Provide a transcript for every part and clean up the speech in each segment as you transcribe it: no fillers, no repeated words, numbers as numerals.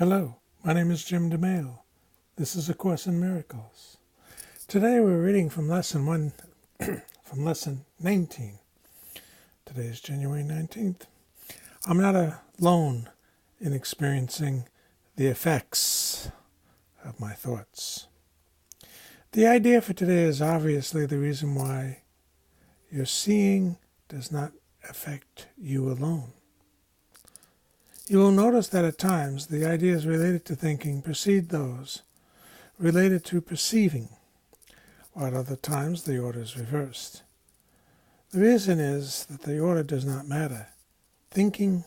Hello, my name is Jim DeMail. This is A Course in Miracles. Today we're reading from Lesson 1, from Lesson 19. Today is January 19th. I'm not alone in experiencing the effects of my thoughts. The idea for today is obviously the reason why your seeing does not affect you alone. You will notice that at times the ideas related to thinking precede those related to perceiving, while at other times the order is reversed. The reason is that the order does not matter. Thinking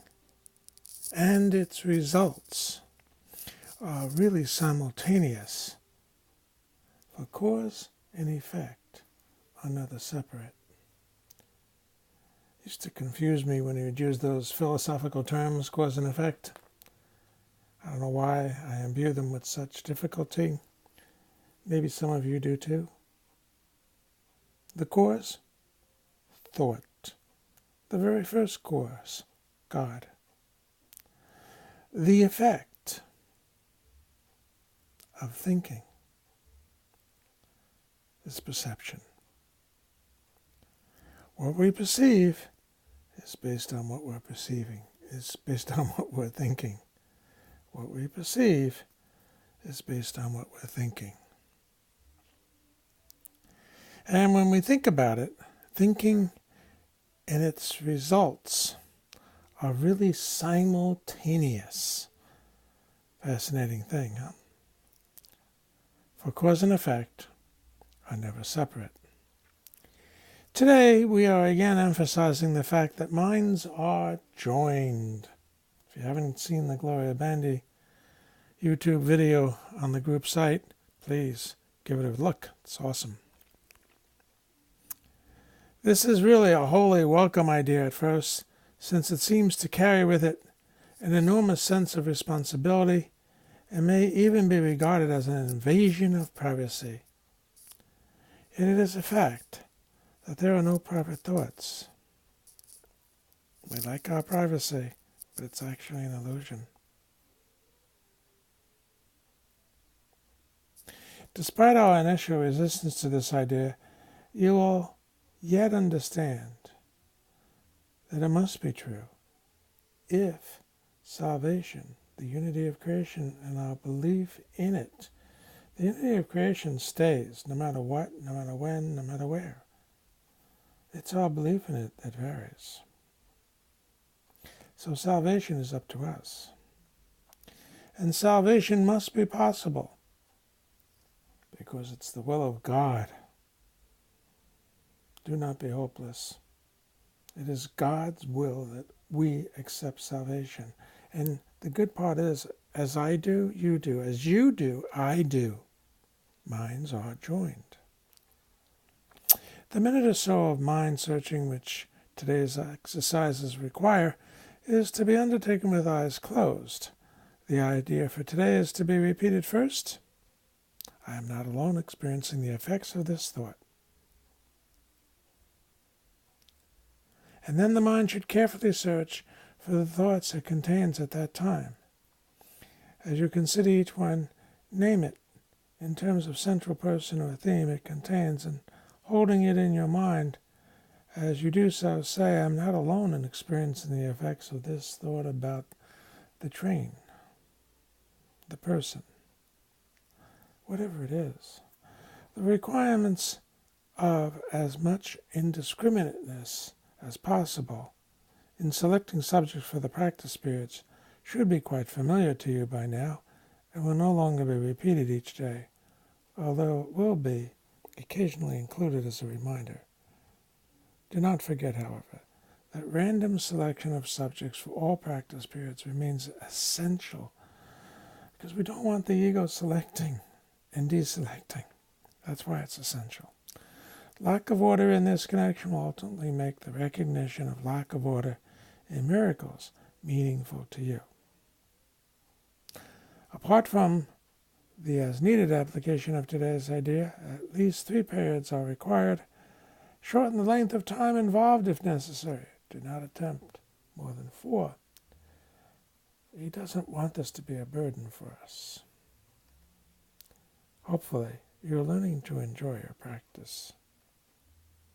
and its results are really simultaneous, for cause and effect are never separate. It used to confuse me when he would use those philosophical terms, cause and effect. I don't know why I imbue them with such difficulty. Maybe some of you do too. The cause? Thought. The very first cause, God. The effect of thinking is perception. What we perceive is based on what we're perceiving, is based on what we're thinking. What we perceive is based on what we're thinking. And when we think about it, thinking and its results are really simultaneous. Fascinating thing, huh? For cause and effect are never separate. Today, we are again emphasizing the fact that minds are joined. If you haven't seen the Gloria Bandy YouTube video on the group site, please give it a look. It's awesome. This is really a wholly welcome idea at first, since it seems to carry with it an enormous sense of responsibility and may even be regarded as an invasion of privacy. Yet it is a fact that there are no private thoughts. We like our privacy, but it's actually an illusion. Despite our initial resistance to this idea, you will yet understand that it must be true if salvation, the unity of creation, and our belief in it, the unity of creation stays no matter what, no matter when, no matter where. It's our belief in it that varies. So salvation is up to us. And salvation must be possible because it's the will of God. Do not be hopeless. It is God's will that we accept salvation. And the good part is, as I do, you do. As you do, I do. Minds are joined. The minute or so of mind searching which today's exercises require is to be undertaken with eyes closed. The idea for today is to be repeated first. I am not alone experiencing the effects of this thought. And then the mind should carefully search for the thoughts it contains at that time. As you consider each one, name it in terms of central person or theme it contains, and holding it in your mind, as you do so, say, I'm not alone in experiencing the effects of this thought about the train, the person, whatever it is. The requirements of as much indiscriminateness as possible in selecting subjects for the practice periods should be quite familiar to you by now and will no longer be repeated each day, although it will be occasionally included as a reminder. Do not forget, however, that random selection of subjects for all practice periods remains essential because we don't want the ego selecting and deselecting. That's why it's essential. Lack of order in this connection will ultimately make the recognition of lack of order in miracles meaningful to you. Apart from the as-needed application of today's idea, at least 3 periods are required. Shorten the length of time involved if necessary. Do not attempt more than 4. He doesn't want this to be a burden for us. Hopefully, you're learning to enjoy your practice.